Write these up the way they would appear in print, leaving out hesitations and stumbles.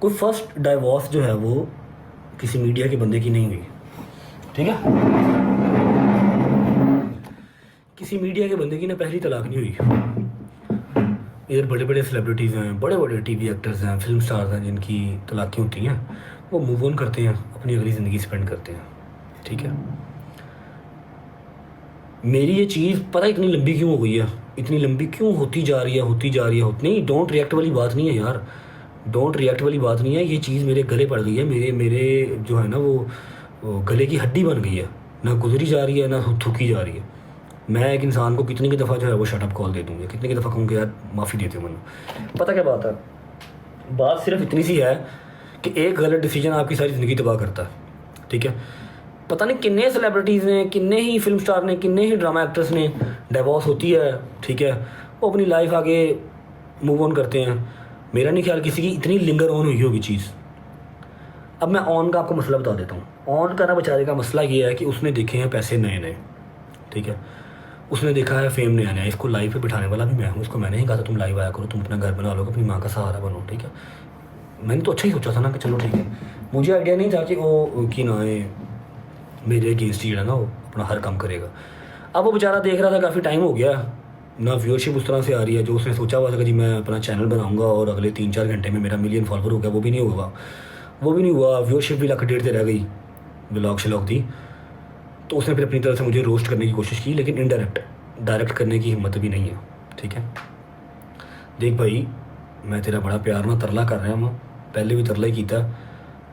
कोई first divorce जो है वो किसी मीडिया के बंदे की नहीं हुई, ठीक है। किसी मीडिया के बंदे की ना पहली तलाक नहीं हुई। इधर बड़े बड़े सेलिब्रिटीज़ हैं, बड़े बड़े टीवी एक्टर्स हैं, फिल्म स्टार्स हैं, जिनकी तलाक़ें होती हैं, वो मूव ऑन करते हैं, अपनी अगली ज़िंदगी स्पेंड करते हैं, ठीक है। मेरी ये चीज़ पता है इतनी लंबी क्यों हो गई है, इतनी लंबी क्यों होती जा रही है नहीं, डोंट रिएक्ट वाली बात नहीं है यार, डोंट रिएक्ट वाली बात नहीं है। ये चीज़ मेरे गले पड़ गई है, मेरे जो है ना वो गले की हड्डी बन गई है, ना गुजरी जा रही है ना थूकी जा रही है। मैं एक इंसान को कितनी की दफ़ा जो है वो शटअप कॉल दे दूँगी, कितनी की दफ़ा कहूँगी यार माफ़ी देते हो मैंने। पता क्या बात है, बात सिर्फ इतनी सी है कि एक गलत डिसीजन आपकी सारी ज़िंदगी तबाह करता है, ठीक है। पता नहीं किन्ने सेलिब्रिटीज़ ने, किन्ने ही फिल्म स्टार ने, किन्ने ही ड्रामा एक्टर्स ने डिवोर्स होती है, ठीक है, वो अपनी लाइफ आगे मूव ऑन करते हैं। मेरा नहीं ख्याल किसी की इतनी लिंगर ऑन हुई होगी चीज़। अब मैं ऑन का आपको मसला बता देता हूँ। ऑन का ना बेचारे का मसला ये है कि उसने देखे हैं पैसे नए नए, ठीक है, उसने देखा है फेम नया नया, इसको लाइव पे बिठाने वाला भी मैं हूँ। इसको मैंने ही कहा था तुम लाइव आया करो, तुम अपना घर बना लो, अपनी माँ का सहारा बनो, ठीक है। मैंने तो अच्छा ही सोचा था ना कि चलो ठीक है, मुझे आइडिया नहीं था कि वो कि ना मेरे अगेंस्ट ही है ना वो अपना हर काम करेगा। अब वो बेचारा देख रहा था, काफ़ी टाइम हो गया ना, व्यूअरशिप उस तरह से आ रही है जो उसने सोचा हुआ था कि जी मैं अपना चैनल बनाऊंगा और अगले 3-4 घंटे में मेरा मिलियन फॉलोवर हो गया, वो भी नहीं हुआ, वो भी नहीं हुआ। व्यूअरशिप भी 1.5 लाख रह गई, ब्लॉग शलॉग थी। तो उसने फिर अपनी तरफ से मुझे रोस्ट करने की कोशिश की, लेकिन इनडायरेक्ट, डायरेक्ट करने की हिम्मत भी नहीं है, ठीक है। देख भाई, मैं तेरा बड़ा प्यार ना तरला कर रहा हूँ, पहले भी तरला ही किया,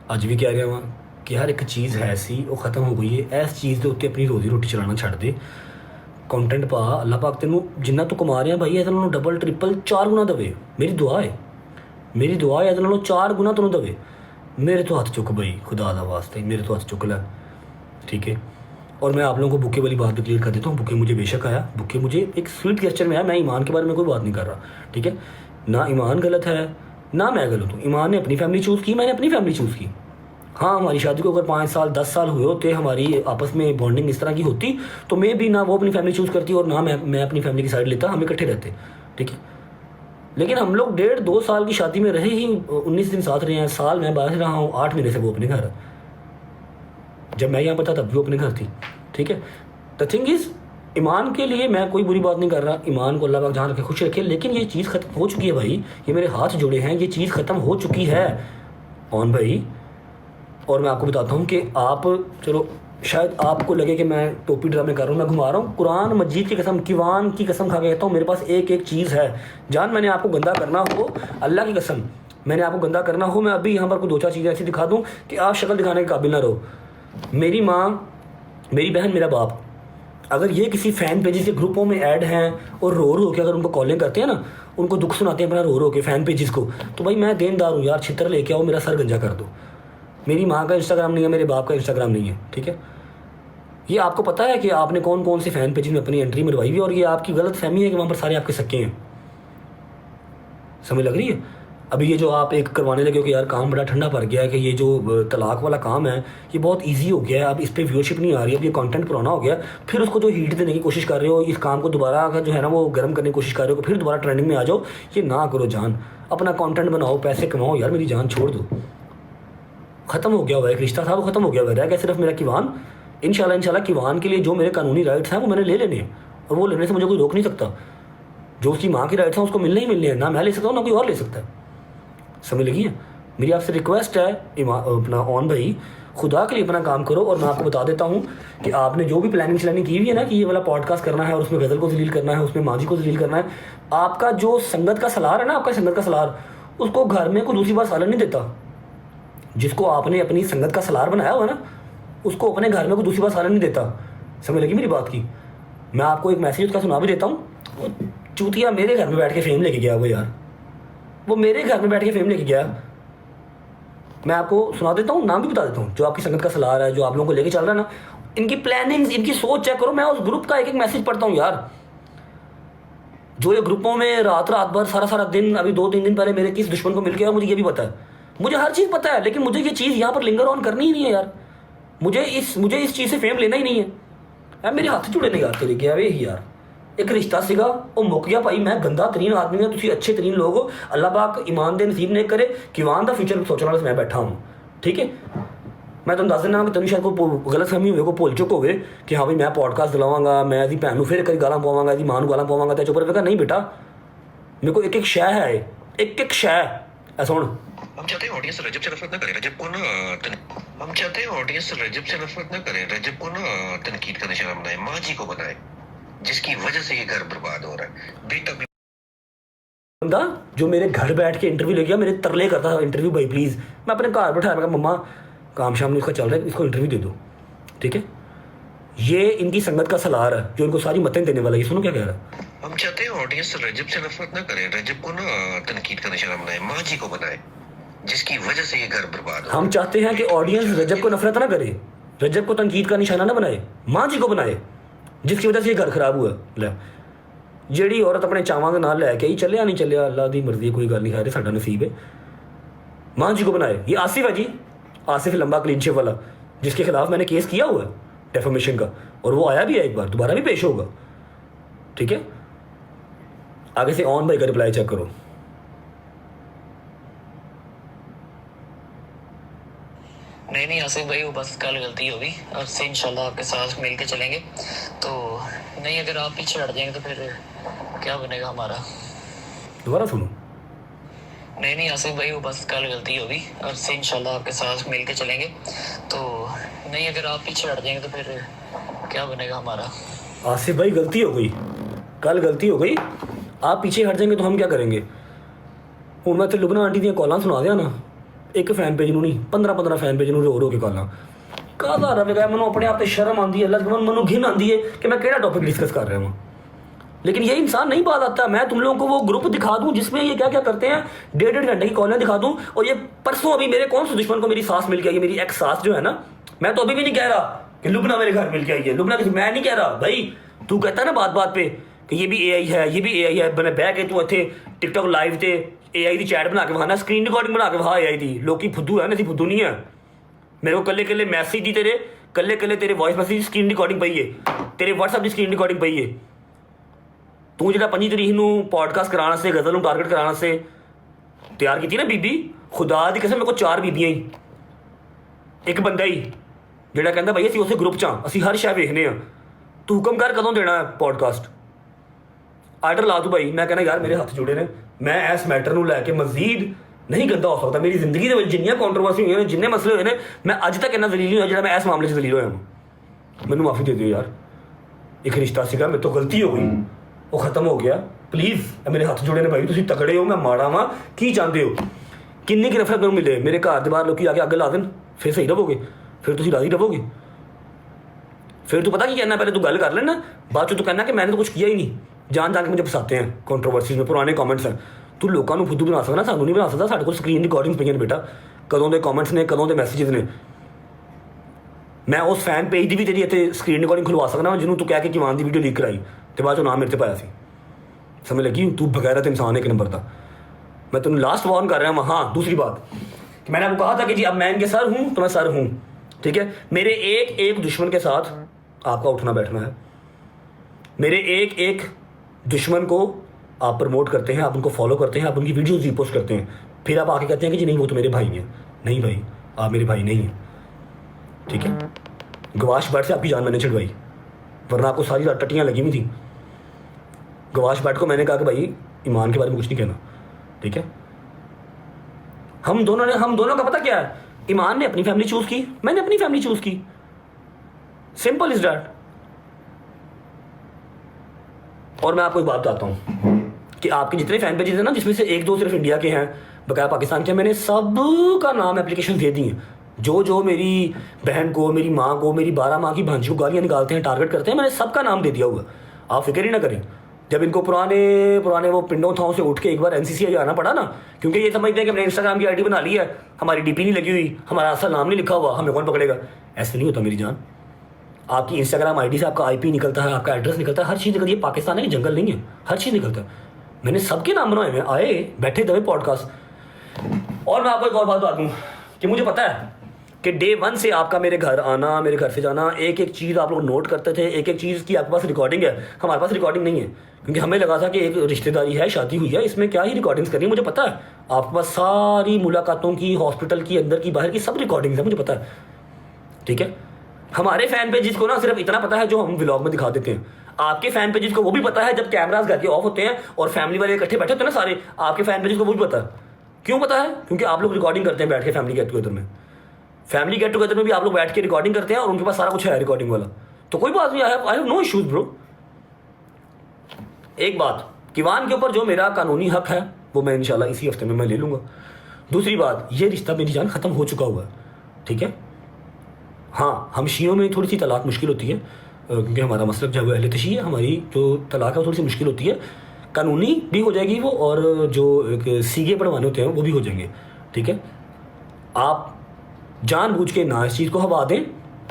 अज भी कह रहा हूँ कि हर एक चीज़ है सी वो ख़त्म हो गई है। इस चीज़ के उत्ते अपनी रोज़ी रोटी चलाना छड्ड दे, कंटेंट पा, अल्लाह पाक तेनू जिन्ना तू कमा रहा भाई इहदे नालों डबल ट्रिपल 4 गुना देवे। मेरी दुआ है इहदे नालों 4 गुना तेनू देवे। मेरे तो हाथ चुक भाई, खुदा दा वास्ते मेरे तो हाथ चुक लै, ठीक है। और मैं आप लोगों को बुके वाली बात भी क्लियर कर देता हूँ। बुके मुझे बेशक आया, बुके मुझे एक स्वीट गेस्चर में आया, मैं ईमान के बारे में कोई बात नहीं कर रहा, ठीक है। ना ईमान गलत है ना मैं गलत हूँ। ईमान ने अपनी फैमिली चूज़ की, मैंने अपनी फैमिली चूज़ की। हाँ, हमारी शादी को अगर 5 साल 10 साल हुए होते, हमारी आपस में बॉन्डिंग इस तरह की होती, तो मैं भी ना वो अपनी फैमिली चूज़ करती और ना मैं अपनी फैमिली की साइड लेता, हम इकट्ठे रहते, ठीक है। लेकिन हम लोग 1.5-2 साल की शादी में रहे ही 19 दिन साथ रहे हैं, साल मैं बाहर रहा हूँ, 8 महीने से वो अपने घर है। जब मैं यहाँ पर था तब भी वो अपने घर थी, ठीक है। द थिंग इज़, ईमान के लिए मैं कोई बुरी बात नहीं कर रहा, ईमान को अल्लाह पाक जहाँ रखे खुश रखे, लेकिन ये चीज़ ख़त्म हो चुकी है भाई। ये मेरे हाथ जुड़े हैं, ये चीज़ ख़त्म हो चुकी है ऑन भाई। और मैं आपको बताता हूँ कि आप, चलो शायद आपको लगे कि मैं टोपी ड्रामे कर रहा हूँ, मैं घुमा रहा हूँ। कुरान मजीद की कसम, किवान की कसम खा के कहता हूँ, मेरे पास एक एक चीज़ है। जान, मैंने आपको गंदा करना हो, अल्लाह की कसम, मैंने आपको गंदा करना हो, मैं अभी यहाँ पर कोई 2-4 चीज़ें ऐसी दिखा दूँ कि आप शक्ल दिखाने के काबिल ना रहो। मेरी माँ, मेरी बहन, मेरा बाप, अगर ये किसी फ़ैन पेजेस के ग्रुपों में ऐड हैं और रो के अगर उनको कॉलिंग करते हैं ना, उनको दुख सुनाते हैं अपना रो के फ़ैन पेजेस को, तो भाई मैं देनदार हूँ यार, छितर लेके आओ, मेरा सर गंजा कर दो। मेरी माँ का इंस्टाग्राम नहीं है, मेरे बाप का इंस्टाग्राम नहीं है, ठीक है। ये आपको पता है कि आपने कौन कौन से फ़ैन पेजेस में अपनी एंट्री मरवाई हुई है, और ये आपकी गलत फहमी है कि वहाँ पर सारे आपके सक्के हैं। समझ लग रही है? अभी ये जो आप एक करवाने लगे हो कि यार काम बड़ा ठंडा पड़ गया है, कि ये जो तलाक वाला काम है ये बहुत इजी हो गया है, अब इस पर व्यूअरशिप नहीं आ रही है, अब ये कंटेंट पुराना हो गया, फिर उसको जो हीट देने की कोशिश कर रहे हो, इस काम को दोबारा अगर जो है ना वो गर्म करने की कोशिश कर रहे हो, फिर दोबारा ट्रेंडिंग में आ जाओ, ये ना करो जान। अपना कंटेंट बनाओ, पैसे कमाओ यार, मेरी जान छोड़ दो। ख़त्म हो गया हुआ एक रिश्ता था, वो ख़त्म हो गया हुआ है, रह गया सिर्फ मेरा किवान। इंशाल्लाह किवान के लिए जो मेरे कानूनी राइट्स हैं वो मैंने ले लेने हैं, और वो लेने से मुझे कोई रोक नहीं सकता। जो उसकी माँ की राइट्स हैं उसको मिलने ही मिलने हैं, ना मैं ले सकता हूँ ना कोई और ले सकता है। समझ लगी है? मेरी आपसे रिक्वेस्ट है अपना ऑन भाई, खुदा के लिए अपना काम करो। और मैं आपको बता देता हूँ कि आपने जो भी प्लानिंग श्लानिंग की हुई है ना कि ये वाला पॉडकास्ट करना है और उसमें गज़ल को जलील करना है, उसमें माजी को जलील करना है, आपका जो संगत का सलार है ना, आपका संगत का सलार, उसको घर में कोई दूसरी बार सालन नहीं देता। जिसको आपने अपनी संगत का सलार बनाया हुआ ना, उसको अपने घर में कोई दूसरी बार सालन नहीं देता। समझ लगी मेरी बात की? मैं आपको एक मैसेज उसका सुना भी देता हूँ। चूतिया मेरे घर में बैठ के फेम लेके गया वो यार, वो मेरे घर में बैठ के फेम लेके गया। मैं आपको सुना देता हूँ, नाम भी बता देता हूँ, जो आपकी संगत का सलार है, जो आप लोगों को लेके चल रहा है ना, इनकी प्लानिंग्स, इनकी सोच चेक करो। मैं उस ग्रुप का एक एक मैसेज पढ़ता हूँ यार, जो ये ग्रुपों में रात भर सारा दिन, अभी 2-3 दिन पहले मेरे किस दुश्मन को मिल गया, मुझे ये भी पता है, मुझे हर चीज़ पता है, लेकिन मुझे ये चीज़ यहाँ पर लिंगर ऑन करनी ही नहीं है यार। मुझे इस चीज़ से फेम लेना ही नहीं है। यार मेरे हाथ जुड़े नहीं यार तेरे, क्या वे यार, एक रिश्ता सीगा वो मुक गया भाई। मैं गंदा तरीन आदमी हाँ, तुम अच्छे तरीन लोग हो। अल्लाह पाक ईमान दे नसीब नहीं करे कि वान का फ्यूचर सोचने वाला मैं बैठा हूँ। ठीक है, मैं तुम दस देना कि तुम शायद को गलत फहमी हो भुल चुक हो कि हाँ भाई मैं पॉडकास्ट दिलावांगा, मैं ऐसी भैन फिर कहीं गाला पवांगा, ऐसी मां गाला पवांगा। तो चुप रहा नहीं बेटा, मेरे को एक एक शय है, एक एक शय ऐसा। हम चाहते हैं ऑडियंस रजब से नफरत ना करे, रजब को ना हम चाहते हैं ऑडियंस रजब से नफरत ना करे, रजब को ना तनकीद का निशाना बनाए, माँ जी को बनाए जिसकी वजह से ये घर बर्बाद हो रहा है। बेटा बंदा जो मेरे घर बैठ के इंटरव्यू ले गया, मेरे तरले करता था इंटरव्यू भाई प्लीज़। मैं अपने घर बैठाया, मैं मम्मा काम शाम नहीं इसका चल रहा है, इसको इंटरव्यू दे दो। ठीक है, ये इनकी संगत का सलार है जो इनको सारी मतें देने वाला है। सुनो क्या कह रहा है। हम चाहते हैं ऑडियंस रजब से नफरत ना करे, रजब को ना तनकीद का निशाना बनाए, माँ जी को बनाए जिसकी वजह से ये घर बर्बाद हो। हम चाहते हैं कि ऑडियंस रजब को नफरत ना करे, रजब को तनकीद का निशाना ना बनाए, माँ जी को बनाए जिसकी वजह से ये घर खराब हुआ। ले ਜਿਹੜੀ औरत अपने चावां के नाल लैके ही चलिया नहीं चलिया, अल्लाह की मर्जी, कोई गल नहीं है, साडा नसीब है। माँ जी को बनाए। ये आसिफ है जी, आसिफ लंबा क्लीन शेव वाला, जिसके खिलाफ मैंने केस किया हुआ है डेफेमेशन का, और वो आया भी है, एक बार दोबारा भी पेश होगा। ठीक है, आगे से ऑन भाई का रिप्लाई चेक करो। नहीं आसिफ भाई, वो बस कल गलती होगी, अब से इंशाल्लाह आपके साथ मिल के चलेंगे। तो नहीं, अगर आप पीछे हट जाएंगे तो फिर क्या बनेगा हमारा। दोबारा सुनो। नहीं आसिफ भाई, वो बस कल गलती होगी, अब से इंशाल्लाह आपके साथ मिल के चलेंगे। तो नहीं, अगर आप पीछे हट जाएंगे तो फिर क्या बनेगा हमारा। आसिफ भाई गलती हो गई, कल गलती हो गई, आप पीछे हट जाएंगे तो हम क्या करेंगे। हूँ मैं तो लुबना आंटी दी कॉलां सुना दिया ना, एक फैन पेज नहीं 15 फैन पेज रो रो के कॉलां कादा रवेगा। मैं अपने आप से शर्म आती है, अल्लाह मैं घिन आती है कि मैं केड़ा टॉपिक डिस्कस कर रहा हूँ। लेकिन ये इंसान नहीं बात आता। मैं तुम लोगों को वो ग्रुप दिखा दूं जिसमें ये क्या क्या करते हैं, 1.5 घंटे की कॉलें दिखा दूं। और ये परसों अभी मेरे कौन से दुश्मन को मेरी सास मिल के आई है, मेरी एक्स सास जो है ना, मैं तो अभी भी नहीं कह रहा कि लुबना मेरे घर मिल के आई है। लुबना मैं नहीं कह रहा भाई, तू कहता है ना बात बात पे कि ये भी AI है, ये भी AI है। मैंने बह के तू इतने टिकटॉक लाइव से AI की चैट बना के वहाना, स्क्रीन रिकॉर्डिंग बना के वहा AI की। लोग फुद्दू है ना, फुद्दू नहीं है। मेरे को कल्ले कल्ले मैसेज दी तेरे, कल्ले कल्ले तेरे वॉइस मैसेज स्क्रीन रिकॉर्डिंग पई है, तेरे व्हाट्सएप की स्क्रीन रिकॉर्डिंग पई है। तू जो 25 तरीक नूं पॉडकास्ट कराने से, गज़ल टारगेट कराने से तैयार की थी ना बीबी, खुदा दी कसम मेरे को 4 बीबियां ही, एक बंदा ही ਜਿਹੜਾ ਕਹਿੰਦਾ भाई ਅਸੀਂ ਉਸੇ ग्रुप 'ਚ ਹਾਂ, ਅਸੀਂ हर शय ਵੇਖਨੇ ਆ। तू हुक्म कर कदों देना है पॉडकास्ट, आर्डर ला तू भाई। मैं कहना यार मेरे हथ जुड़े ने, मैं इस मैटर ਨੂੰ ਲੈ ਕੇ मजीद नहीं गंदा हो सकता। मेरी जिंदगी ਦੇ ਵਿੱਚ ਜਿੰਨੀਆਂ ਕੰਟਰੋਵਰਸੀ ਹੋਈਆਂ ਨੇ, ਜਿੰਨੇ ਮਸਲੇ ਹੋਏ ਨੇ, मैं ਅੱਜ तक ਇੰਨਾ ਜ਼ਲੀਲ ਨਹੀਂ ਹੋਇਆ ਜਿਹੜਾ मैं इस मामले 'ਚ ਜ਼ਲੀਲ ਹੋਇਆ ਹਾਂ। ਮੈਨੂੰ माफ़ी दे दियो यार, एक रिश्ता ਸੀਗਾ, ਮੇਰੇ ਤੋਂ गलती हो गई, वो खत्म हो गया। प्लीज़ मेरे हथ जुड़े ने भाई, तुम तगड़े हो, मैं माड़ा वा, की चाहते हो। किन्नी की नफरत मैंने मिले, मेरे घर के बाहर लोग आके अग ला देन, फिर सही रहोगे, फिर तुम राजी रहोगे। फिर तू पता की कहना, पहले तू गल कर लेना, बाद तू कहना कि मैंने तो कुछ किया ही नहीं, जान जान के मुझे फसाते हैं कंट्रोवर्सीज में, पुराने कॉमेंट्स हैं। तू लोगों को फुद्दू बना सकता, सानू नहीं बना सकता। साढ़े को स्क्रीन रिकॉर्डिंग पई बेटा, कदों के कॉमेंट्स ने, कदों के मैसेजेस ने। मैं उस फैन पेज की भी तेरी इतने स्क्रीन रिकॉर्डिंग खुलवा सकना जिन्होंने तू कह के किवान की वीडियो लीक कराई तो बाद नाम मेरे से पाया सी। समझ लगी, तू बगैरत इंसान एक नंबर का। मैं तेन लास्ट वार्न कर रहा हूँ। हाँ, दूसरी बात कि मैंने आपको कहा था कि जी अब मैं इनके सर हूँ तो मैं सर हूँ। ठीक है, मेरे एक एक दुश्मन के साथ आपका उठना बैठना है। मेरे एक एक दुश्मन को आप प्रमोट करते हैं, आप उनको फॉलो करते हैं, आप उनकी वीडियोज़ रीपोस्ट करते हैं, फिर आप आके कहते हैं कि जी नहीं वो तो मेरे भाई हैं। नहीं भाई, आप मेरे भाई नहीं हैं। ठीक है, गवाश भट्ट से आपकी जान मैंने छुड़वाई, वरना आपको सारी रात टट्टियाँ लगी हुई थी। गवाश भट्ट को मैंने कहा कि भाई ईमान के बारे में कुछ नहीं कहना। ठीक है, हम दोनों का पता क्या है, ईमान ने अपनी फैमिली चूज़ की, मैंने अपनी फैमिली चूज़ की, सिंपल इज दैट। और मैं आपको एक बात बताता हूँ कि आपके जितने फैन पेजेस हैं ना, जिसमें से एक दो सिर्फ इंडिया के हैं, बकाया पाकिस्तान के, मैंने सब का नाम एप्लीकेशन दे दी हैं। जो जो मेरी बहन को, मेरी माँ को, मेरी 12 माँ की भांजी को गालियाँ निकालते हैं, टारगेट करते हैं, मैंने सबका नाम दे दिया हुआ। आप फिक्र ही ना करें। जब इनको पुराने वो पिंडों थाओं से उठ के एक बार NCCI जाना पड़ा ना, क्योंकि ये समझते हैं कि हमने इंस्टाग्राम की ID बना ली है, हमारी DP नहीं लगी हुई, हमारा असल नाम नहीं लिखा हुआ, हमें कौन पकड़ेगा। ऐसे नहीं होता मेरी जान। आपकी इंस्टाग्राम ID से आपका IP निकलता है, आपका एड्रेस निकलता है, हर चीज़ निकलती है। पाकिस्तान है, जंगल नहीं है, हर चीज़ निकलता है। मैंने सबके नाम बनाए हुए, आए बैठे दबे पॉडकास्ट। और मैं आपको एक और बात बता दूँ कि मुझे पता है कि डे 1 से आपका मेरे घर आना, मेरे घर से जाना, एक एक चीज़ आप लोग नोट करते थे, एक एक चीज़ की आपके पास रिकॉर्डिंग है। हमारे पास रिकॉर्डिंग नहीं है, क्योंकि हमें लगा था कि एक रिश्तेदारी है, शादी हुई है, इसमें क्या ही रिकॉर्डिंग्स करनी है। मुझे पता है आपके पास सारी मुलाकातों की, हॉस्पिटल की, अंदर की, बाहर की सब रिकॉर्डिंग्स है, मुझे पता है, ठीक है। हमारे फैन पेजेस को ना सिर्फ इतना पता है जो हम व्लॉग में दिखा देते हैं। आपके फैन पेजेस को वो भी पता है जब कैमरास घर के ऑफ होते हैं और फैमिली वाले इकट्ठे बैठे होते हैं ना सारे, आपके फैन पेजेस को वो भी पता है। क्यों पता है? क्योंकि आप लोग रिकॉर्डिंग करते हैं बैठ के फैमिली गेट टुगेदर में। फैमिली गेट टुगेदर में भी आप लोग बैठ के रिकॉर्डिंग करते हैं और उनके पास सारा कुछ है रिकॉर्डिंग वाला। तो कोई बात नहीं, I have no issues bro. एक बात, किवान के ऊपर जो मेरा कानूनी हक है वो मैं इंशाल्लाह इसी हफ्ते में मैं ले लूँगा। दूसरी बात, ये रिश्ता मेरी जान ख़त्म हो चुका हुआ है, ठीक है। हाँ, हम शियों में थोड़ी सी तलाक मुश्किल होती है, क्योंकि हमारा मसलब जो है वो अहले तशी है, हमारी जो तलाक है वो थोड़ी सी मुश्किल होती है। कानूनी भी हो जाएगी वो, और जो एक सीगे पढ़वाने होते हैं वो भी हो जाएंगे, ठीक है। आप जानबूझ के ना इस चीज़ को हवा दें।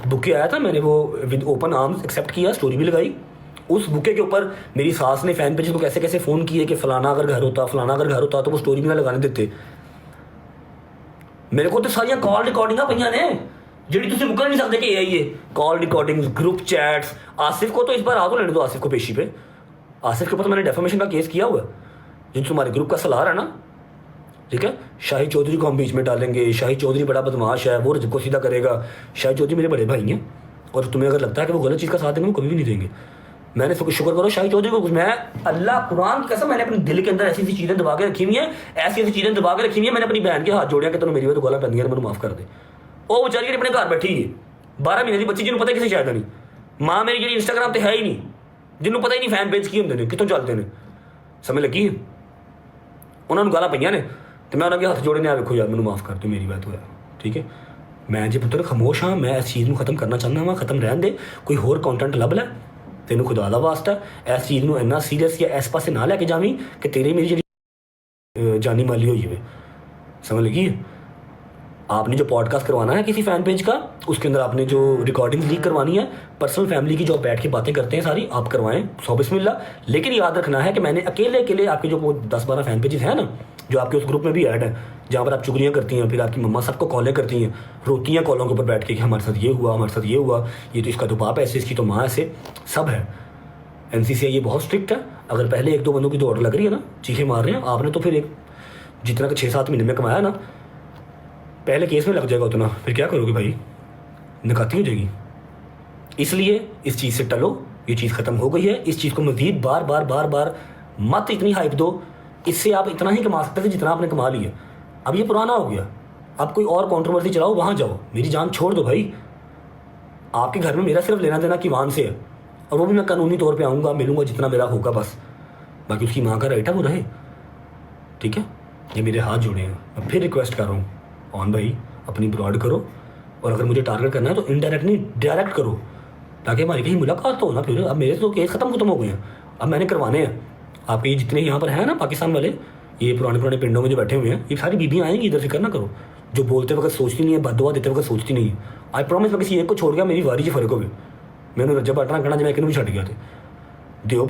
बुके आया था, मैंने वो विद ओपन आर्म्स एक्सेप्ट किया, स्टोरी भी लगाई। उस बुके के ऊपर मेरी सास ने फैन पेज को कैसे कैसे फ़ोन किए कि फलाना अगर घर होता, फलाना अगर घर होता, तो वो स्टोरी भी ना लगाने देते। मेरे को तो सारियां कॉल रिकॉर्डिंगां पईयां ने ਜਿਹੜੀ ਤੁਸੀਂ मुकर नहीं सकते कि ये call recordings, group chats. Asif को तो इस बार आ तो लेने दो, आसिफ को पेशी पे। आसिफ के ऊपर तो मैंने डेफामेशन का केस किया हुआ है, जो तुम्हारे ग्रुप का सलार है ना, ठीक है। शाहिद चौधरी को हम बीच में डालेंगे, शाहिद चौधरी बड़ा बदमाश है, वो रजब को सीधा करेगा। शाहिद चौधरी मेरे बड़े भाई हैं, और तुम्हें अगर लगता है कि वो गलत चीज़ का साथ देंगे, वो कभी भी नहीं देंगे। मैंने शुक्र करो शाहिद चौधरी को, मैं अल्लाह कुरान की कसम, मैंने अपने दिल के अंदर ऐसी ऐसी चीज़ें दबा के रखी हुई हैं, ऐसी ऐसी चीज़ें दबा के रखी हुई हैं। मैंने अपनी बहन के हाथ जोड़े कि तेनों मेरी वजह गला पैंदियां, मैंने माफ़ कर दे। वो बेचारी अपने घर बैठी है, 12 महीने की बच्ची, जिन्होंने पता किसी शायद नहीं। माँ मेरी जी इंस्टाग्राम पर है ही नहीं, जिन्होंने पता ही नहीं फैन पेज की होंगे ने, कितों चलते हैं, समझ लगी है। उन्होंने गाला पईयां ने, तो मैं उन्होंने हाथ जोड़े ने, आ देखो यार मैंने माफ़ कर दो, मेरी बात होया, ठीक है। मैं जी पुत्र खामोश हाँ, मैं इस चीज़ को खत्म करना चाहना वा, खत्म रहन दे, कोई होर कंटेंट लभ लै, तेनों खुदा दा वास्ता इस चीज़ को इन्ना सीरियस या इस पासे ना लैके जावी कि तेरी मेरी जी जानी माली हो जाए, समझ लगी है। आपने जो पॉडकास्ट करवाना है किसी फैन पेज का, उसके अंदर आपने जो रिकॉर्डिंग लीक करवानी है, पर्सनल फैमिली की जो बैठ के बातें करते हैं सारी, आप करवाएं, सौ बिस्मिल्लाह। लेकिन याद रखना है कि मैंने अकेले अकेले आपके जो 10-12 फैन पेजेस हैं ना, जो आपके उस ग्रुप में भी ऐड है, जहाँ पर आप चुगलियाँ करती हैं, फिर आपकी मम्मा सबको कॉलें करती हैं, रोती हैं कॉलों के ऊपर बैठ के कि हमारे साथ ये हुआ, हमारे साथ ये हुआ, ये तो इसका तो बाप ऐसे, इसकी तो माँ ऐसे, सब है। NCCI ये बहुत स्ट्रिक्ट है। अगर पहले 1-2 बंदों की दौड़ लग रही है ना, चीखें मार रहे हैं, आपने तो फिर एक जितना कि 6-7 महीने में कमाया ना, पहले केस में लग जाएगा उतना, फिर क्या करोगे भाई, नकाती हो जाएगी। इसलिए इस चीज़ से टलो, ये चीज़ ख़त्म हो गई है। इस चीज़ को मज़ीद बार बार मत इतनी हाइप दो, इससे आप इतना ही कमा सकते थे जितना आपने कमा लिया। अब ये पुराना हो गया, अब कोई और कंट्रोवर्सी चलाओ, वहाँ जाओ, मेरी जान छोड़ दो भाई। आपके घर में मेरा सिर्फ लेना देना किवान से है, और वो भी मैं कानूनी तौर पे आऊँगा, मिलूँगा जितना मेरा होगा बस, बाकी उसकी माँ का राइट है वो रहे, ठीक है। ये मेरे हाथ जुड़े हैं, मैं फिर रिक्वेस्ट कर रहा हूँ, ऑन भाई अपनी ब्रॉड करो, और अगर मुझे टारगेट करना है तो इनडायरेक्ट नहीं डायरेक्ट करो, ताकि हमारी कहीं मुलाकात तो हो ना। फिर अब मेरे तो केस खत्म हो गए हैं, अब मैंने करवाने हैं। आपके ये जितने यहाँ पर हैं ना पाकिस्तान वाले, ये पुराने पिंडों में जो बैठे हुए हैं, ये सारी बीबियाँ आएंगी इधर, फिक्र ना करो। जो बोलते वक्त सोचती नहीं है, बददुआ देते वक्त सोचती नहीं है। आई प्रॉमिस, मैं किसी एक को छोड़ गया, मेरी वारी 'च फर्क हो गया। मैंने रजब अटना कहना जो मैं किनू भी छड़ गया थे। दियो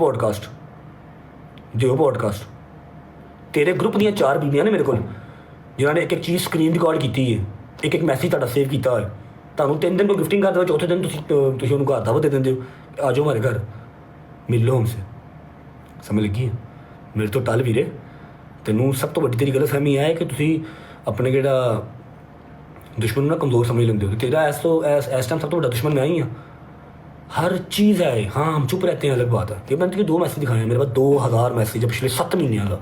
पॉडकास्ट तेरे ग्रुप ਦੀਆਂ 4 बीबियाँ ने मेरे को, जिन्होंने एक चीज़ स्क्रीन रिकॉर्ड की है, एक मैसेज ਤੁਹਾਡਾ सेव किया है, ਤੁਹਾਨੂੰ 3 दिन को गिफ्टिंग कर दो, चौथे दिन ਤੁਸੀਂ ਉਹਨੂੰ ਘਰ ਦਾਵਤ ਦੇ ਦਿੰਦੇ हो, आ जाओ हमारे घर, मिल लो हमसे, समझ लगी है। मेरे तो टल ਵੀਰੇ, ਤੈਨੂੰ ਸਭ ਤੋਂ ਵੱਡੀ ਤੇਰੀ ਗਲਤਫਹਿਮੀ ਹੈ ਕਿ ਤੁਸੀਂ ਆਪਣੇ ਜਿਹੜਾ दुश्मन ना कमज़ोर समझ लेंगे हो। तेरा इस टाइम सब तो बड़ा दुश्मन मैं ही हाँ, हर चीज़ है। हाँ हम चुप रहते हैं, अलग बात है। कि मैंने 2 मैसेज दिखाए हैं, मेरे पास 2000 मैसेज पिछले 7 महीनों का।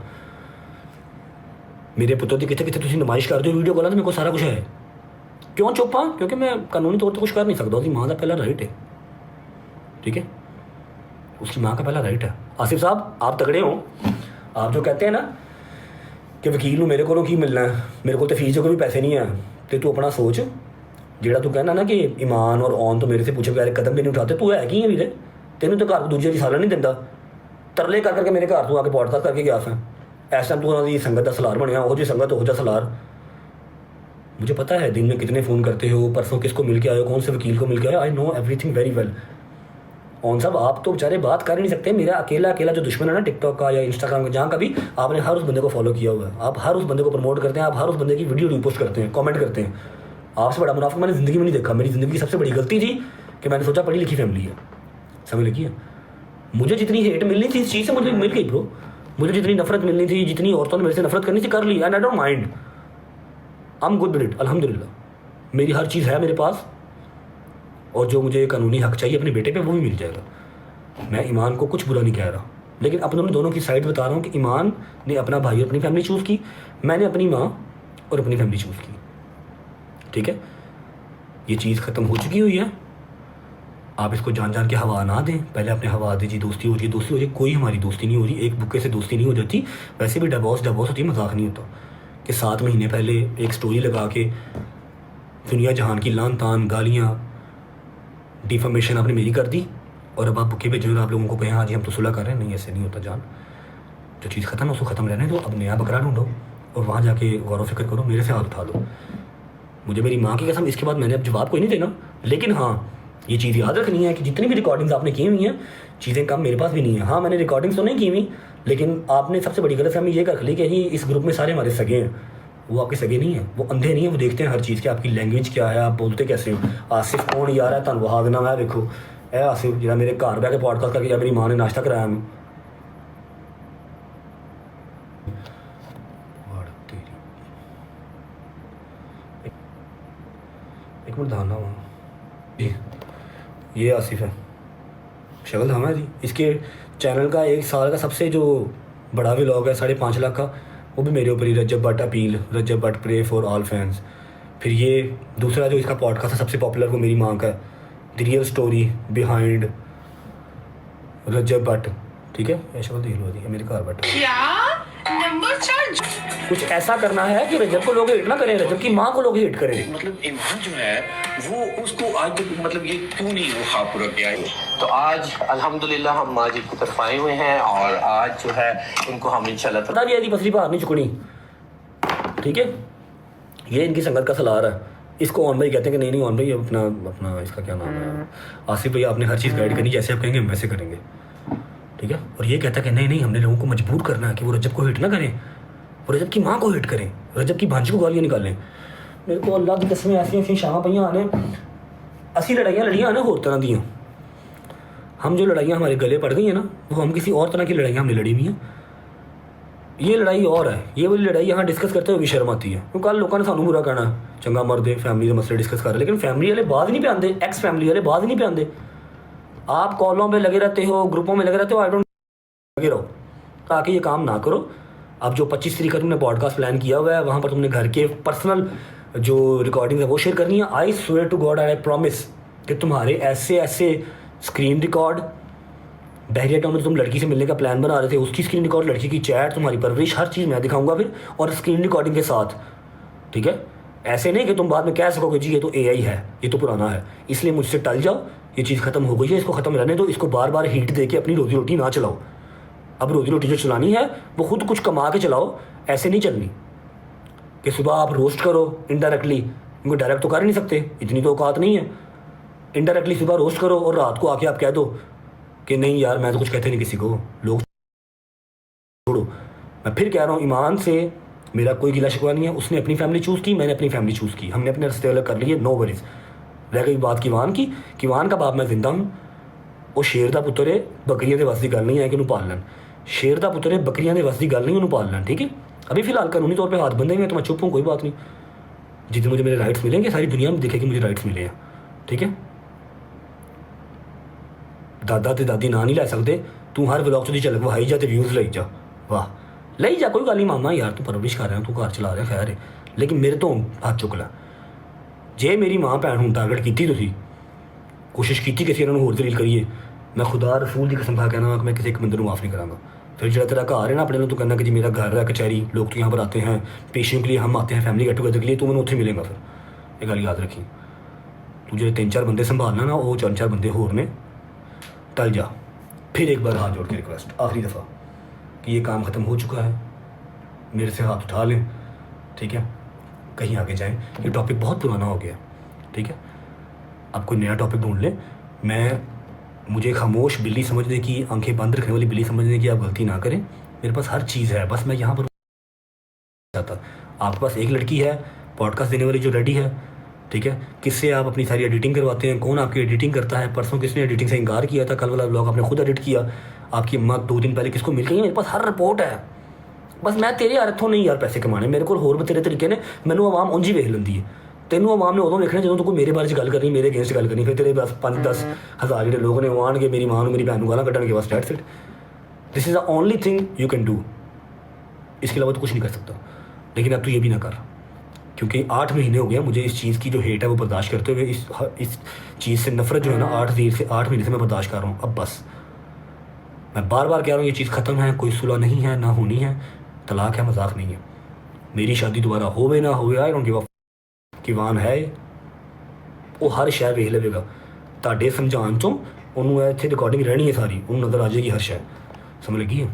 मेरे पुत्र की कितने कितने नुमाइश कर दो वीडियो कॉल, तो मेरे को सारा कुछ है। क्यों चुप हाँ? क्योंकि मैं कानूनी तौर पर कुछ कर नहीं सकता, उसकी माँ का पहला राइट है, ठीक है, उसकी माँ का पहला राइट है। आसिफ साहब आप तगड़े हो, आप जो कहते हैं ना कि वकील को मेरे को की मिलना है, मेरे को तो फीस जो भी पैसे नहीं है, तो तू अपना सोच, जेड़ा तू कहना ना कि ईमान और ऑन तो मेरे से पूछे बगैर कदम भी नहीं उठाते, तू है कि है वीरे, तेनों तो घर दूजे की सालन नहीं दिता, तरले कर करके मेरे घर तू आके पॉडकास्ट करके गया था। इस टाइम तू उन्होंने संगत का सलार बनया, वो जी संगत हो जा सलार। मुझे पता है दिन में कितने फ़ोन करते हो, परसों किसको मिल के आए हो, कौन से वकील को मिल के आए हो, I know everything very well. On साहब आप तो बेचारे बात कर ही नहीं सकते। मेरा अकेला जो दुश्मन है ना टिकटॉक का या इंस्टाग्राम का, जहाँ का भी, आपने हर उस बंदे को फॉलो किया हुआ है, आप हर उस बंदे को प्रमोट करते हैं, आप हर उस बंदे की वीडियो रिपोस्ट करते हैं, कमेंट करते हैं, आपसे बड़ा मुनाफिक मैंने ज़िंदगी में नहीं देखा। मेरी ज़िंदगी की सबसे बड़ी गलती थी कि मैंने सोचा पढ़ी लिखी फैमिली है, समझ लगी है। मुझे जितनी हेट मिलनी थी इस चीज़ से मुझे मिल गई ब्रो। मुझे जितनी नफरत मिलनी थी, जितनी औरतों ने मेरे से नफरत करनी थी, कर ली। And I don't mind, I am good with it, अल्हम्दुलिल्लाह। मेरी हर चीज़ है मेरे पास, और जो मुझे कानूनी हक चाहिए अपने बेटे पे वो भी मिल जाएगा। मैं ईमान को कुछ बुरा नहीं कह रहा, लेकिन अपने दोनों की साइड बता रहा हूँ कि ईमान ने अपना भाई और अपनी फैमिली चूज़ की, मैंने अपनी माँ और अपनी फैमिली चूज़ की, ठीक है। ये चीज़ ख़त्म हो चुकी हुई है। आप इसको जान जान के हवा ना दें। पहले अपने हवा दीजिए, दोस्ती हो रही है, दोस्ती हो रही है। कोई हमारी दोस्ती नहीं हो रही, एक बुक्के से दोस्ती नहीं हो जाती। वैसे भी डिवोर्स होती है, मजाक नहीं होता कि 7 महीने पहले एक स्टोरी लगा के दुनिया जहान की लान तान गालियाँ डिफॉर्मेशन आपने मेरी कर दी, और अब आप बुके भेज रहे हो, आप लोगों को कहें हाँ जी हम तो सुलह कर रहे हैं। नहीं, ऐसे नहीं होता जान। जो चीज़ ख़त्म है उसको ख़त्म रहने दो। अब नया बकरा ढूंढो और वहाँ जाके गौर व फिक्र करो, मेरे से हाथ उठा लो। मुझे मेरी माँ की कसम, इसके बाद मैंने अब जवाब कोई नहीं देना। लेकिन हाँ, ये चीज़ याद रखनी है कि जितनी भी रिकॉर्डिंग्स आपने की हुई हैं, चीज़ें कम मेरे पास भी नहीं है। हाँ, मैंने रिकॉर्डिंग्स तो नहीं की हुई, लेकिन आपने सबसे बड़ी गलतफहमी ये कर ली कि ही इस ग्रुप में सारे हमारे सगे हैं। वो आपके सगे नहीं है, वो अंधे नहीं है, वो देखते हैं हर चीज़ की आपकी लैंग्वेज क्या है, आप बोलते कैसे हो। आसिफ कौन यार है, तुम वहा देना मैं देखो ए आसिफ जरा मेरे घर बह के पॉडकास्ट करके, या मेरी माँ ने नाश्ता कराया मैं। एक मिनट धाना जी, ये आसिफ है, शक्ल धामा है जी। इसके चैनल का 1 साल का सबसे जो बड़ा व्लॉग है 5.5 लाख का, वो भी मेरे ऊपर ही, Rajab Butt appeal, Rajab Butt pray for all fans. फिर ये दूसरा जो इसका पॉडकास्ट है सबसे पॉपुलर, वो मेरी माँ का है, द रियल स्टोरी बिहाइंड रजब भट्ट, ठीक है। ऐसा देख लो जी, मेरे घर भट्ट नंबर 4 कुछ ऐसा करना है कि रजब को लोग हेट ना करें, रजब की माँ को लोग हेट करें। मतलब ईमान जो है वो उसको आज तक मतलब ये क्यों नहीं वो खा पूरा किया है। तो आज अल्हम्दुलिल्लाह हम माजिद की तरफ आए हुए हैं, और आज जो है इनको हम इंशाल्लाह पता भी है पसली बाहर नहीं चुकनी, ठीक है। ये इनकी संगत का सलार है। इसको ऑन भाई कहते हैं कि नहीं ऑन भाई अपना अपना इसका क्या नाम है, आसिफ भैया आपने हर चीज़ गाइड करनी, जैसे आप कहेंगे हम वैसे करेंगे, ठीक है। और ये कहता है कि नहीं हमने लोगों को मजबूर करना है कि वो रजब को हिट ना करें, वो रजब की माँ को हिट करें, रजब की भांजी को गालियाँ निकालें। मेरे को अल्लाह की कसमें ऐसी शाह पईयां आने, असी लड़ाइयाँ आने होर तरह दी। हम जो लड़ाइयाँ हमारे गले पड़ गई हैं ना, वो हम किसी और तरह की लड़ाइयाँ हमने लड़ी हुई हैं। ये लड़ाई और है, ये वाली लड़ाई यहाँ डिस्कस करते हुए भी शर्म आती है। क्योंकि कल लोगों ने सानू बुरा कहना चंगा मर्द है, फैमिली के मसले डिस्कस कर रहे, लेकिन फैमिली वाले बात नहीं पे आते, एक्स फैमिली वाले बात नहीं पे आते। आप कॉलों में लगे रहते हो, ग्रुपों में लगे रहते हो, आई डोंट लगे रहो, ताकि ये काम ना करो। अब जो 25 तरीक का तुमने पॉडकास्ट प्लान किया हुआ है, वहाँ पर तुमने घर के पर्सनल जो रिकॉर्डिंग है वो शेयर करनी है। I swear to God, I promise कि तुम्हारे ऐसे स्क्रीन रिकॉर्ड, बहरिया टाउन में तुम लड़की से मिलने का प्लान बना रहे थे, उसकी स्क्रीन रिकॉर्ड, लड़की की चैट, तुम्हारी परवरिश, हर चीज़ मैं दिखाऊंगा फिर, और स्क्रीन रिकॉर्डिंग के साथ, ठीक है। ऐसे नहीं कि तुम बाद में कह सकोगे जी ये तो AI है, ये तो पुराना है, इसलिए मुझसे टल जाओ, ये चीज़ ख़त्म हो गई है, इसको ख़त्म रहने दो, इसको बार बार हीट दे के अपनी रोजी रोटी ना चलाओ। अब रोजी रोटी जो चलानी है वो खुद कुछ कमा के चलाओ, ऐसे नहीं चलनी कि सुबह आप रोस्ट करो इनडायरेक्टली, क्योंकि डायरेक्ट तो कर नहीं सकते, इतनी तो औकात नहीं है। इनडायरेक्टली सुबह रोस्ट करो और रात को आके आप कह दो कि नहीं यार मैं तो कुछ कहते नहीं किसी को, लोग छोड़ो। मैं फिर कह रहा हूँ, ईमान से मेरा कोई गिला शिकवा नहीं है। उसने अपनी फैमिली चूज़ की, मैंने अपनी फैमिली चूज़ की, हमने अपने रास्ते अलग कर लिए, नो वरीज। रह गई बात किवान की, किवान का बाप मैं जिंदा हूँ, वो शेर का पुत्र है, बकरियां के वस की गल नहीं है कि उन्होंने पाल लैन। शेर का पुत्र है, बकरियां के वस की गल नहीं उन्होंने पाल लैन, ठीक है। अभी फिलहाल कानूनी तौर पे हाथ बंधे हुए, तो मैं चुप हूँ, कोई बात नहीं। जितने मुझे मेरे राइट्स मिलेंगे सारी दुनिया में दिखेगी मुझे राइट्स मिले हैं, ठीक है। दादा ते दादी ना नहीं लै सकते, तू हर व्लॉग च झलक वहाई जा, तो व्यूज़ लाई जा, वाह लाई जा, कोई गल नहीं मामा यार, तू परवरिश कर रहा है, तू घर चला रहा खैर है, लेकिन मेरे तो हाथ चुक ला। जे मेरी माँ भैन हूँ टारगेट की तुसी, कोशिश की किसी इन्होंने होर दलील करिए, मैं खुदा रसूल की कसम खा कहना कि मैं किसी एक बंदे को माफ़ नहीं करांगा। फिर जो तेरा घर है ना अपने, तो कहना कि जी मेरा घर है कचहरी, लोग तो यहाँ पर आते हैं पेशियों के लिए, हम आते हैं फैमिली गेट टुगेदर के लिए, तो मैंने उत्थे मिलेगा। फिर ये गल याद रखी, तुझे 3-4 बंदे संभालना ना, वो 4-4 बंदे होर ने, टल जा। फिर एक बार हाथ जोड़ के रिक्वेस्ट आखिरी दफ़ा कि ये काम ख़त्म हो चुका है, मेरे से हाथ उठा लें, ठीक है, कहीं आगे जाएं। ये टॉपिक बहुत पुराना हो गया, ठीक है, आप कोई नया टॉपिक ढूंढ लें। मुझे खामोश बिल्ली समझने की, आंखें बंद रखने वाली बिल्ली समझने की आप गलती ना करें। मेरे पास हर चीज़ है, बस मैं यहाँ पर चाहता, आपके पास एक लड़की है पॉडकास्ट देने वाली जो रेडी है, ठीक है, किससे आप अपनी सारी एडिटिंग करवाते हैं, कौन आपकी एडिटिंग करता है, परसों किसने एडिटिंग से इनकार किया था, कल वाला ब्लॉग आपने खुद एडिट किया, आपकी अम्मा 2 दिन पहले किसको मिल गई, मेरे पास हर रिपोर्ट है। बस मैं तेरे यार इत्थों नहीं यार पैसे कमाने, मेरे को होर बतेरे तरीके ने, मैनू आवाम उंਝ ही वेख लैंदी है। तेनू आवाम ने उदों वेखना ਜਦੋਂ तू कोई मेरे बारे 'ਚ ਗੱਲ करनी, मेरे अगेंस्ट ਗੱਲ करनी, फिर तेरे बस 5-10 हज़ार ਜਿਹੜੇ लोग ने वो आएंगे मेरी मां मेरी भैन गालां कड्ढणगे, बस that's it. This is the only thing you can do, इसके अलावा तो कुछ नहीं कर सकता। लेकिन अब तू ये भी ना कर, क्योंकि 8 महीने हो गए मुझे इस चीज़ की जो हेट है वो बर्दाश्त करते हुए, इस चीज़ से नफरत जो है ना 8 महीने से मैं बर्दाश्त कर रहा हूँ। अब बस मैं बार बार कह रहा हूँ ये चीज़ ख़त्म है, कोई सुलह नहीं है, ना होनी है, तलाक है, मजाक नहीं है। मेरी शादी दोबारा होवे ना होवे, आई डोंट गिव अ किवान है वो हर शय वेख लेगा, ਤੁਹਾਡੇ समझाने चों उन्होंने इतने रिकॉर्डिंग रहनी है सारी, उन्होंने नज़र आ जाएगी हर शय, समझ लगी है।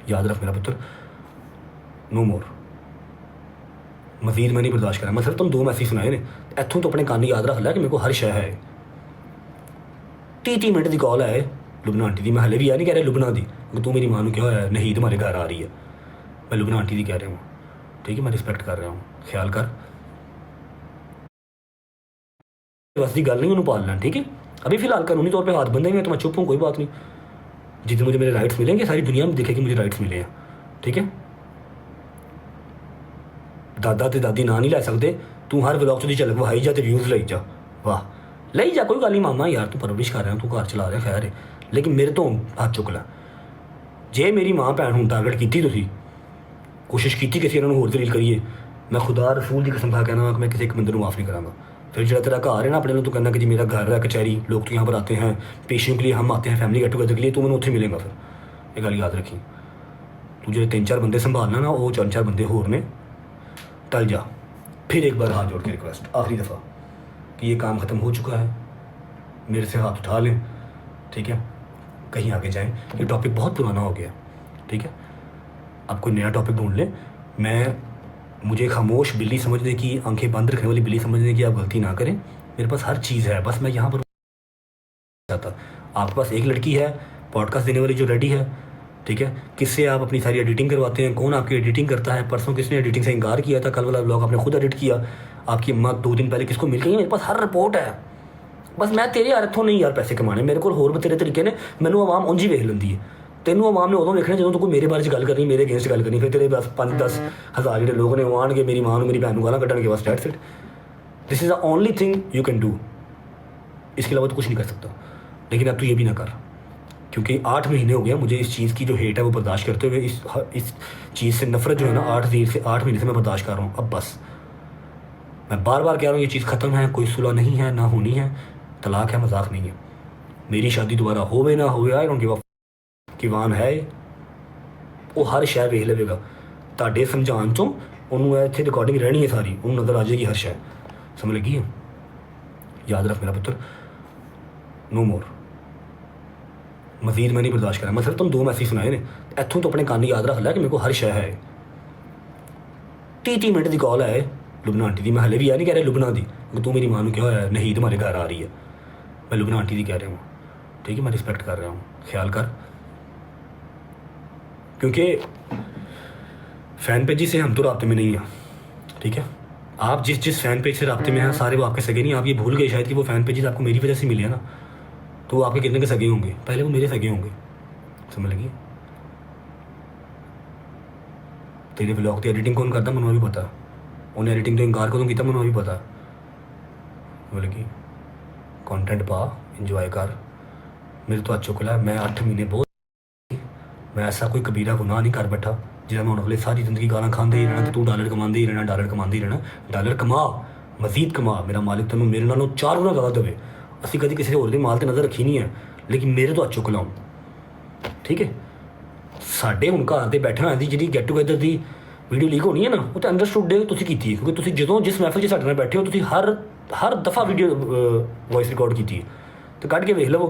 याद रख मेरा पुत्र, नो मोर, मजीद मैं नहीं बर्दाश्त करा। मैं सिर्फ तुम 2 मैसेज सुनाए ने, इतों तो अपने कान याद रख लिया कि मेरे को हर शय है। 30 मिनट की कॉल है लुबना आंटी की, मैं हले भी यह नहीं कह रहा लुबना की, तू मेरी मां क्या होया नहीं तुम्हारे घर आ रही है, मैं लुबना आंटी की कह रहा हूँ, ठीक है, मैं रिस्पेक्ट कर रहा हूँ, ख्याल कर, बस की गल नहीं उन्होंने पाल लेना, ठीक है। अभी फिलहाल कानूनी तौर पे हाथ बंधे हुए, तो मैं चुप हूँ, कोई बात नहीं। जितने मुझे मेरे राइट्स मिलेंगे सारी दुनिया में दिखेगी मुझे राइट्स मिले हैं, ठीक है। दादा ते दादी ना नहीं लै सकते, तू हर व्लॉग च झलक वहाई जा, तो व्यूज़ लाई जा, वाह लाई जा, कोई गल नहीं मामा यार, तू परवरिश कर रहा तू घर चला रहा खैर है, लेकिन मेरे तो हाथ चुक लै। जे मेरी मां भैन हूँ टारगेट की तुसी, कोशिश की किसी इन्होंने होर दलील करिए, मैं खुदा रसूल की कसम खा कहना कि मैं किसी एक बंदे को माफ़ नहीं कराँगा। फिर जो तेरा घर है ना अपने तो कहना कि जी मेरा घर है कचहरी, लोग तो यहाँ पर आते हैं पेशियों के लिए, हम आते हैं फैमिली गेट टुगेदर के लिए, तो मैंने उत्थे मिलेगा। फिर ये गल याद रखी, तू जो 3-4 बंदे संभालना ना, वो 4-4 बंदे होर ने, टल जा। फिर एक बार हाथ जोड़ के रिक्वेस्ट आखिरी दफ़ा कि ये काम ख़त्म हो चुका है, मेरे से हाथ उठा लें, ठीक है, कहीं आगे जाएँ, ये टॉपिक बहुत पुराना हो गया, ठीक है, आप कोई नया टॉपिक ढूंढ लें। मुझे खामोश बिल्ली समझने की, आंखें बंद रखने वाली बिल्ली समझने की आप गलती ना करें, मेरे पास हर चीज़ है, बस मैं यहाँ पर चाहता। आपके पास एक लड़की है पॉडकास्ट देने वाली जो रेडी है, ठीक है, किससे आप अपनी सारी एडिटिंग करवाते हैं, कौन आपकी एडिटिंग करता है, परसों किसने एडिटिंग से इनकार किया था, कल वाला ब्लॉग आपने खुद एडिट किया, आपकी अम्मा 2 दिन पहले किसको मिल गई, मेरे पास हर रिपोर्ट है। बस मैं तेरे यार इत्थों नहीं यार पैसे कमाने, मेरे को होर बतेरे तरीके ने, मैनू आवाम उंਝ ही वेख लैंदी है। तेनू आवाम ने उदों वेखना ਜਦੋਂ तू कोई मेरे बारे 'ਚ ਗੱਲ करनी, मेरे अगेंस्ट ਗੱਲ करनी, फिर तेरे बस 5-10 हज़ार ਜਿਹੜੇ लोग ने वो आएंगे मेरी मां मेरी भैन गालां कड्ढणगे, बस that's it. This is the only thing you can do, इसके अलावा तो कुछ नहीं कर सकता। लेकिन अब तू ये भी ना कर, क्योंकि 8 महीने हो गए मुझे इस चीज़ की जो हेट है वो बर्दाश्त करते हुए, इस चीज़ से नफरत जो है ना 8 महीने से मैं बर्दाश्त कर रहा हूँ। अब बस मैं बार बार कह रहा हूँ ये चीज़ ख़त्म है, कोई सुलह नहीं है, ना होनी है, तलाक है, मजाक नहीं है। मेरी शादी दोबारा होवे ना होवे, आई डोंट गिव अ किवान है वो हर शय वेख लेगा, ਤੁਹਾਡੇ समझाने चों उन्होंने इतने रिकॉर्डिंग रहनी है सारी, उन्होंने नज़र आ जाएगी हर शय, समझ लगी है। याद रख मेरा पुत्र, नो मोर, मजीद मैं नहीं बर्दाश्त करा। मैं सिर्फ तुम 2 मैसेज सुनाए ने, इतों तो अपने कान याद रख लिया कि मेरे को हर शय है। 30 मिनट की कॉल है लुबना आंटी की, मैं हले भी यह नहीं कह रहा लुबना की, तू मेरी मां क्या होया नहीं तुम्हारे घर आ रही है, मैं लुबना आंटी की कह रहा हूँ, ठीक है, मैं रिस्पेक्ट कर रहा हूँ, ख्याल कर, क्योंकि फ़ैन पेज से हम तो राब्ते में नहीं हैं, ठीक है। आप जिस फ़ैन पेज से राब्ते में हैं सारे वो आपके सगे नहीं। आप ये भूल गए शायद कि वो फ़ैन पेजेस आपको मेरी वजह से मिले हैं ना, तो वो आपके कितने के सगे होंगे, पहले वो मेरे सगे होंगे, समझ लगी। तेरे व्लॉग की एडिटिंग कौन करता मैंने भी पता, उन्हें एडिटिंग तो इनकार कदों किया मैंने भी पता, समझ लगी। कंटेंट पा, इंजॉय कर, मेरे तो चुक ला। मैं 8 महीने बहुत, मैं ऐसा कोई कबीरा गुनाह नहीं कर बैठा जिन्हें मैं उन्होंने सारी जिंदगी गाना खाते ही रहना, तो तू डॉलर कमाते ही रहना, डॉलर कमाते ही रहना, डॉलर कमा, मजीद कमा, मेरा मालिक तेन मेरे नालों 4 गुना ज़्यादा देवे। असी कभी किसी होर दी माल ते नज़र रखी नहीं है, लेकिन मेरे तो चुक लाऊं, ठीक है। साढ़े हुण घर ते बैठे होए दी जी गेट टूगेदर की वीडियो लीक होनी है ना, वो तो अंडरस्टूड है तुसीं कीती है, क्योंकि तुसीं जदों जिस महफिल 'च साडे नाल बैठे हो तुसीं हर दफ़ा वीडियो वॉइस रिकॉर्ड की है, तो कढ़ के वेख लवो।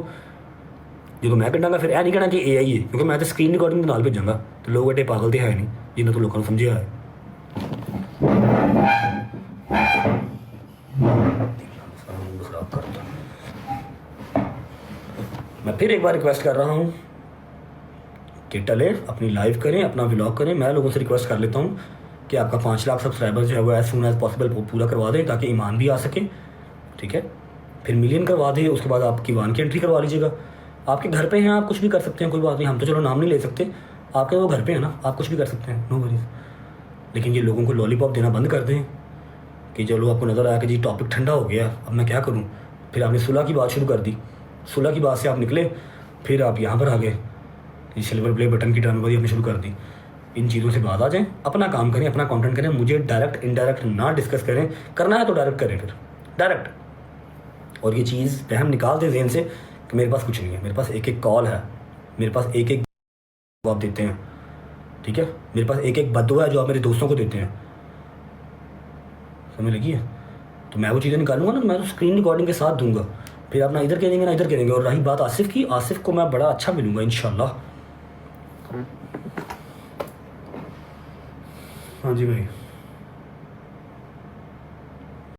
जो मैं कढ़ांगा फिर यह नहीं कहना कि AI है, क्योंकि मैं तो स्क्रीन रिकॉर्डिंग के नाल भेजांगा, तो लोग एडे पागल तो है नहीं जिन्हें तो लोगों को समझिया है। मैं फिर एक बार रिक्वेस्ट कर रहा हूँ कि टले अपनी लाइव करें, अपना व्लॉग करें। मैं लोगों से रिक्वेस्ट कर लेता हूँ कि आपका 5 लाख सब्सक्राइबर जो है वो एज सून एज़ पॉसिबल पूरा करवा दें ताकि ईमान भी आ सके, ठीक है। फिर मिलियन करवा दें, उसके बाद आपकी 1 की एंट्री करवा लीजिएगा। आपके घर पे हैं, आप कुछ भी कर सकते हैं, कोई बात नहीं। हम तो चलो नाम नहीं ले सकते, आपके वो घर पे है ना, आप कुछ भी कर सकते हैं, नो वरीज। लेकिन ये लोगों को लॉलीपॉप देना बंद कर दें कि चलो आपको नज़र आया कि जी टॉपिक ठंडा हो गया, अब मैं क्या करूँ। फिर आपने सुलह की बात शुरू कर दी, सुलह की बात से आप निकले, फिर आप यहाँ पर आ गए, ये सिल्वर प्ले बटन की ड्रामेबाजी आपने शुरू कर दी। इन चीज़ों से बात आ जाएँ, अपना काम करें, अपना कंटेंट करें, मुझे डायरेक्ट इनडायरेक्ट ना डिस्कस करें। करना है तो डायरेक्ट करें, फिर डायरेक्ट। और ये चीज़ वहम निकाल दें जहन से कि मेरे पास कुछ नहीं है, मेरे पास एक एक कॉल है, मेरे पास एक एक जवाब देते हैं, ठीक है। मेरे पास एक एक बद्दुआ है जो आप मेरे दोस्तों को देते हैं, समझ लगी है। तो मैं वो चीज़ें निकालूंगा ना, मैं तो स्क्रीन रिकॉर्डिंग के साथ दूंगा, फिर आप ना इधर कह देंगे ना इधर कह देंगे। और रही बात आसिफ की, आसिफ को मैं बड़ा अच्छा मिलूंगा इंशाल्लाह। हाँ जी भाई।